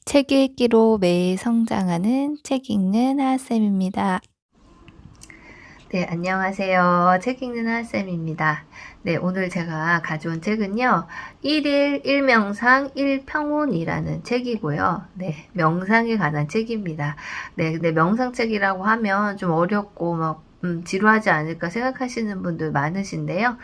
책 읽기로 매일 성장하는 책 읽는 하쌤입니다. 네, 안녕하세요. 책 읽는 하쌤입니다. 네, 오늘 제가 가져온 책은요, 1일 1명상 1평온이라는 책이고요. 네, 명상에 관한 책입니다. 네, 근데 명상책이라고 하면 좀 어렵고 지루하지 않을까 생각하시는 분들 많으신데요.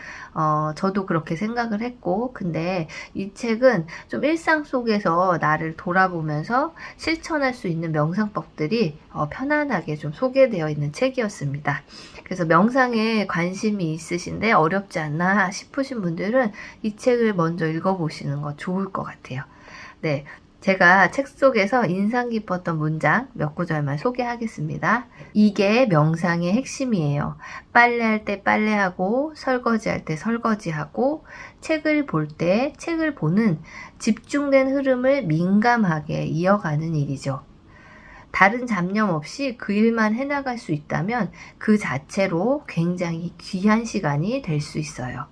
저도 그렇게 생각을 했고, 근데 이 책은 좀 일상 속에서 나를 돌아보면서 실천할 수 있는 명상법들이 편안하게 좀 소개되어 있는 책이었습니다. 그래서 명상에 관심이 있으신데 어렵지 않나 싶으신 분들은 이 책을 먼저 읽어보시는 거 좋을 것 같아요. 네. 제가 책 속에서 인상 깊었던 문장 몇 구절만 소개하겠습니다. 이게 명상의 핵심이에요. 빨래할 때 빨래하고, 설거지할 때 설거지하고, 책을 볼 때 책을 보는 집중된 흐름을 민감하게 이어가는 일이죠. 다른 잡념 없이 그 일만 해나갈 수 있다면 그 자체로 굉장히 귀한 시간이 될 수 있어요.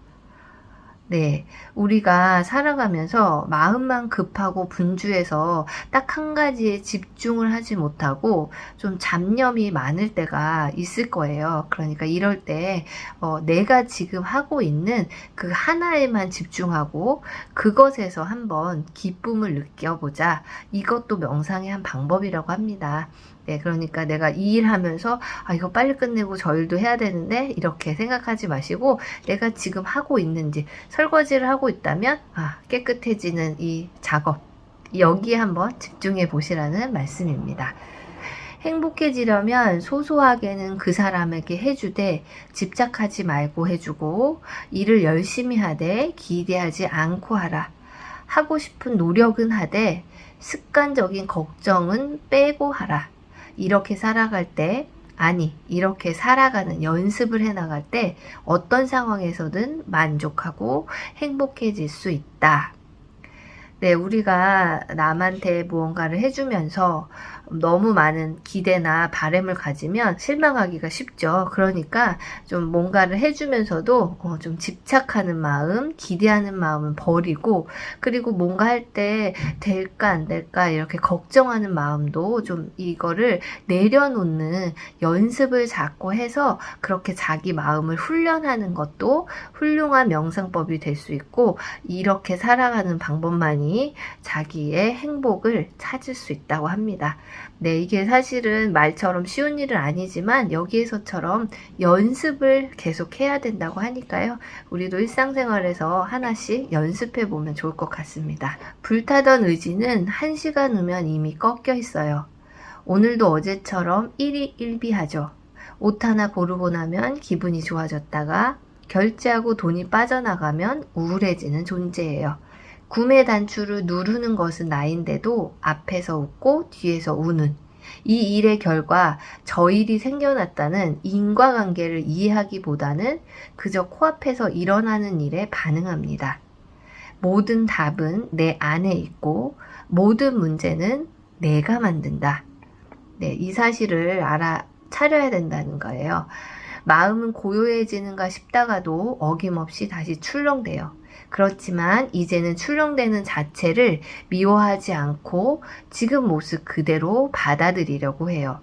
네, 우리가 살아가면서 마음만 급하고 분주해서 딱 한 가지에 집중을 하지 못하고 좀 잡념이 많을 때가 있을 거예요. 그러니까 이럴 때 내가 지금 하고 있는 그 하나에만 집중하고 그것에서 한번 기쁨을 느껴보자. 이것도 명상의 한 방법이라고 합니다. 네, 그러니까 내가 이 일 하면서 이거 빨리 끝내고 저 일도 해야 되는데 이렇게 생각하지 마시고 내가 지금 하고 있는지 설거지를 하고 있다면 깨끗해지는 이 작업 여기에 한번 집중해 보시라는 말씀입니다. 행복해지려면 소소하게는 그 사람에게 해주되 집착하지 말고 해주고 일을 열심히 하되 기대하지 않고 하라. 하고 싶은 노력은 하되 습관적인 걱정은 빼고 하라. 이렇게 살아갈 때 이렇게 살아가는 연습을 해나갈 때 어떤 상황에서든 만족하고 행복해질 수 있다. 네, 우리가 남한테 무언가를 해주면서 너무 많은 기대나 바램을 가지면 실망하기가 쉽죠. 그러니까 좀 뭔가를 해주면서도 좀 집착하는 마음, 기대하는 마음은 버리고 그리고 뭔가 할 때 될까 안 될까 이렇게 걱정하는 마음도 좀 이거를 내려놓는 연습을 자꾸 해서 그렇게 자기 마음을 훈련하는 것도 훌륭한 명상법이 될 수 있고 이렇게 살아가는 방법만이 자기의 행복을 찾을 수 있다고 합니다. 네, 이게 사실은 말처럼 쉬운 일은 아니지만 여기에서처럼 연습을 계속 해야 된다고 하니까요. 우리도 일상생활에서 하나씩 연습해 보면 좋을 것 같습니다. 불타던 의지는 1시간 후면 이미 꺾여 있어요. 오늘도 어제처럼 일희일비하죠. 옷 하나 고르고 나면 기분이 좋아졌다가 결제하고 돈이 빠져나가면 우울해지는 존재예요. 구매 단추를 누르는 것은 나인데도 앞에서 웃고 뒤에서 우는 이 일의 결과 저 일이 생겨났다는 인과관계를 이해하기보다는 그저 코앞에서 일어나는 일에 반응합니다. 모든 답은 내 안에 있고 모든 문제는 내가 만든다. 네, 이 사실을 알아차려야 된다는 거예요. 마음은 고요해지는가 싶다가도 어김없이 다시 출렁대요. 그렇지만 이제는 출렁대는 자체를 미워하지 않고 지금 모습 그대로 받아들이려고 해요.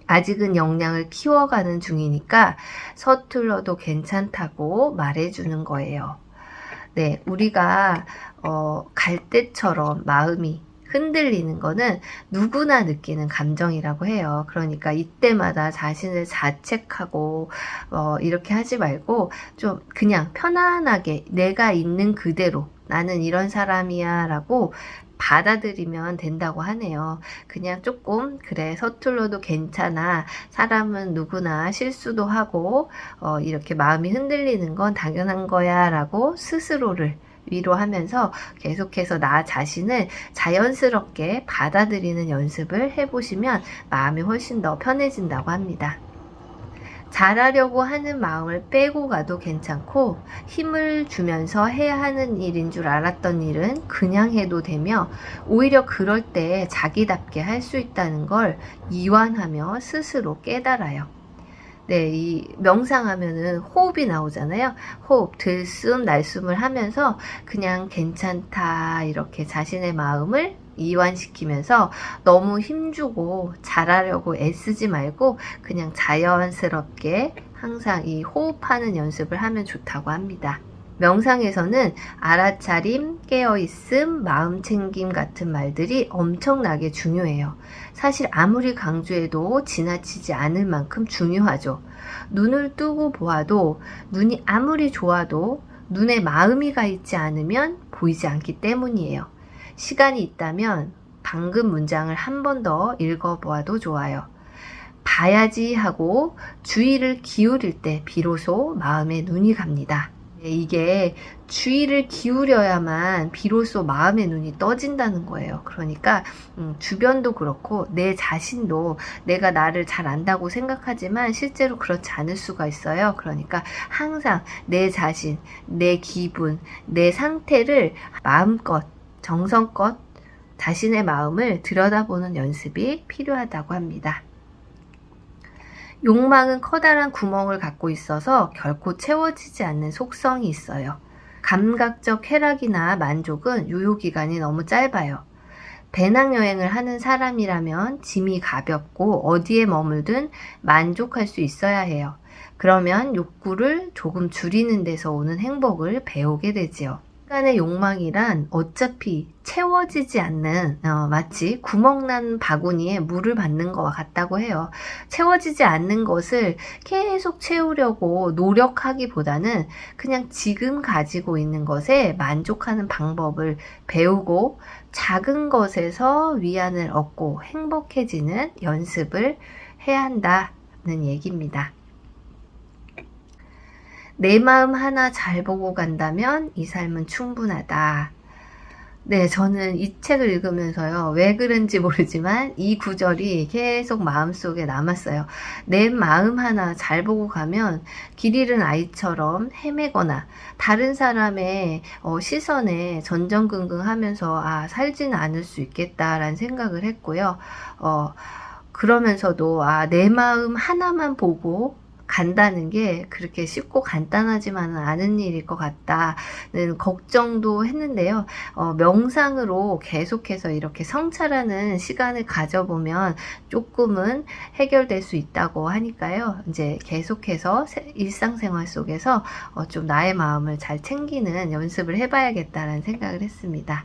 아직은 역량을 키워가는 중이니까 서툴러도 괜찮다고 말해주는 거예요. 네, 우리가 갈대처럼 마음이 흔들리는 거는 누구나 느끼는 감정이라고 해요. 그러니까 이때마다 자신을 자책하고 이렇게 하지 말고 좀 그냥 편안하게 내가 있는 그대로 나는 이런 사람이야 라고 받아들이면 된다고 하네요. 그냥 조금 그래 서툴러도 괜찮아. 사람은 누구나 실수도 하고 이렇게 마음이 흔들리는 건 당연한 거야 라고 스스로를 위로하면서 계속해서 나 자신을 자연스럽게 받아들이는 연습을 해보시면 마음이 훨씬 더 편해진다고 합니다. 잘하려고 하는 마음을 빼고 가도 괜찮고 힘을 주면서 해야 하는 일인 줄 알았던 일은 그냥 해도 되며 오히려 그럴 때 자기답게 할 수 있다는 걸 이완하며 스스로 깨달아요. 네, 이 명상하면은 호흡이 나오잖아요. 호흡, 들숨, 날숨을 하면서 그냥 괜찮다 이렇게 자신의 마음을 이완시키면서 너무 힘주고 잘하려고 애쓰지 말고 그냥 자연스럽게 항상 이 호흡하는 연습을 하면 좋다고 합니다. 명상에서는 알아차림, 깨어있음, 마음챙김 같은 말들이 엄청나게 중요해요. 사실 아무리 강조해도 지나치지 않을 만큼 중요하죠. 눈을 뜨고 보아도 눈이 아무리 좋아도 눈에 마음이 가 있지 않으면 보이지 않기 때문이에요. 시간이 있다면 방금 문장을 한 번 더 읽어보아도 좋아요. 봐야지 하고 주의를 기울일 때 비로소 마음에 눈이 갑니다. 이게 주의를 기울여야만 비로소 마음의 눈이 떠진다는 거예요. 그러니까 주변도 그렇고 내 자신도 내가 나를 잘 안다고 생각하지만 실제로 그렇지 않을 수가 있어요. 그러니까 항상 내 자신, 내 기분, 내 상태를 마음껏, 정성껏 자신의 마음을 들여다보는 연습이 필요하다고 합니다. 욕망은 커다란 구멍을 갖고 있어서 결코 채워지지 않는 속성이 있어요. 감각적 쾌락이나 만족은 유효기간이 너무 짧아요. 배낭여행을 하는 사람이라면 짐이 가볍고 어디에 머물든 만족할 수 있어야 해요. 그러면 욕구를 조금 줄이는 데서 오는 행복을 배우게 되지요. 인간의 욕망이란 어차피 채워지지 않는 마치 구멍난 바구니에 물을 받는 것과 같다고 해요. 채워지지 않는 것을 계속 채우려고 노력하기보다는 그냥 지금 가지고 있는 것에 만족하는 방법을 배우고 작은 것에서 위안을 얻고 행복해지는 연습을 해야 한다는 얘기입니다. 내 마음 하나 잘 보고 간다면 이 삶은 충분하다. 네, 저는 이 책을 읽으면서요, 왜 그런지 모르지만 이 구절이 계속 마음속에 남았어요. 내 마음 하나 잘 보고 가면 길 잃은 아이처럼 헤매거나 다른 사람의 시선에 전전긍긍하면서 살지는 않을 수 있겠다라는 생각을 했고요. 그러면서도 내 마음 하나만 보고 간다는 게 그렇게 쉽고 간단하지만은 않은 일일 것 같다는 걱정도 했는데요. 명상으로 계속해서 이렇게 성찰하는 시간을 가져보면 조금은 해결될 수 있다고 하니까요. 이제 계속해서 일상생활 속에서 좀 나의 마음을 잘 챙기는 연습을 해봐야겠다는 생각을 했습니다.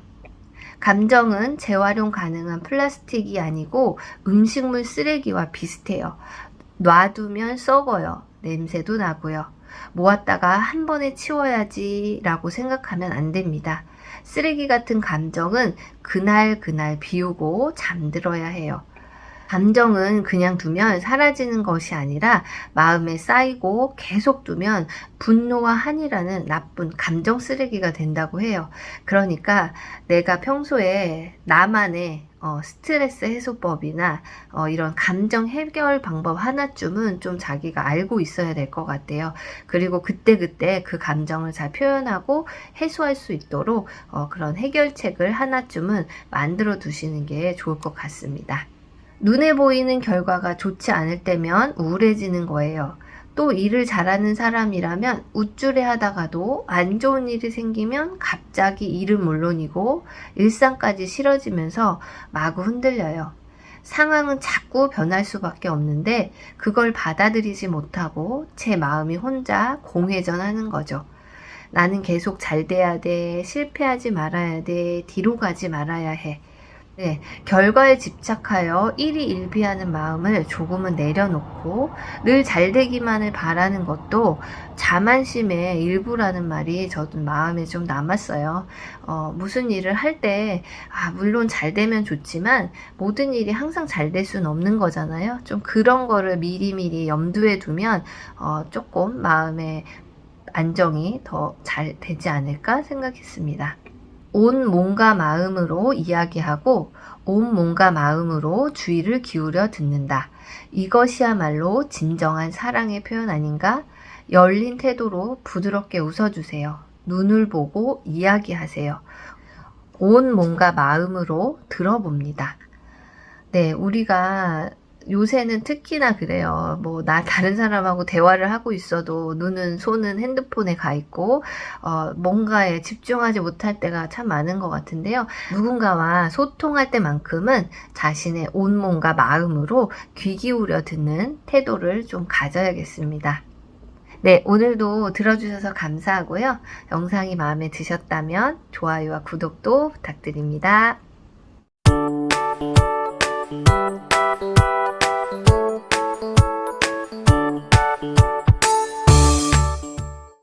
감정은 재활용 가능한 플라스틱이 아니고 음식물 쓰레기와 비슷해요. 놔두면 썩어요. 냄새도 나고요. 모았다가 한 번에 치워야지 라고 생각하면 안 됩니다. 쓰레기 같은 감정은 그날 비우고 잠들어야 해요. 감정은 그냥 두면 사라지는 것이 아니라 마음에 쌓이고 계속 두면 분노와 한이라는 나쁜 감정 쓰레기가 된다고 해요. 그러니까 내가 평소에 나만의 스트레스 해소법이나 이런 감정 해결 방법 하나쯤은 좀 자기가 알고 있어야 될 것 같아요. 그리고 그때그때 그 감정을 잘 표현하고 해소할 수 있도록 그런 해결책을 하나쯤은 만들어 두시는 게 좋을 것 같습니다. 눈에 보이는 결과가 좋지 않을 때면 우울해지는 거예요. 또 일을 잘하는 사람이라면 우쭐해 하다가도 안 좋은 일이 생기면 갑자기 일은 물론이고 일상까지 싫어지면서 마구 흔들려요. 상황은 자꾸 변할 수밖에 없는데 그걸 받아들이지 못하고 제 마음이 혼자 공회전하는 거죠. 나는 계속 잘 돼야 돼, 실패하지 말아야 돼, 뒤로 가지 말아야 해. 네, 결과에 집착하여 일희일비하는 마음을 조금은 내려놓고 늘 잘되기만을 바라는 것도 자만심의 일부라는 말이 저도 마음에 좀 남았어요. 무슨 일을 할 때 물론 잘 되면 좋지만 모든 일이 항상 잘 될 수는 없는 거잖아요. 좀 그런 거를 미리미리 염두에 두면 조금 마음의 안정이 더 잘 되지 않을까 생각했습니다. 온 몸과 마음으로 이야기하고 온 몸과 마음으로 주의를 기울여 듣는다. 이것이야말로 진정한 사랑의 표현 아닌가? 열린 태도로 부드럽게 웃어주세요. 눈을 보고 이야기하세요. 온 몸과 마음으로 들어봅니다. 네, 우리가 요새는 특히나 그래요. 뭐, 다른 사람하고 대화를 하고 있어도 눈은, 손은 핸드폰에 가 있고, 뭔가에 집중하지 못할 때가 참 많은 것 같은데요. 누군가와 소통할 때만큼은 자신의 온몸과 마음으로 귀 기울여 듣는 태도를 좀 가져야겠습니다. 네, 오늘도 들어주셔서 감사하고요. 영상이 마음에 드셨다면 좋아요와 구독도 부탁드립니다.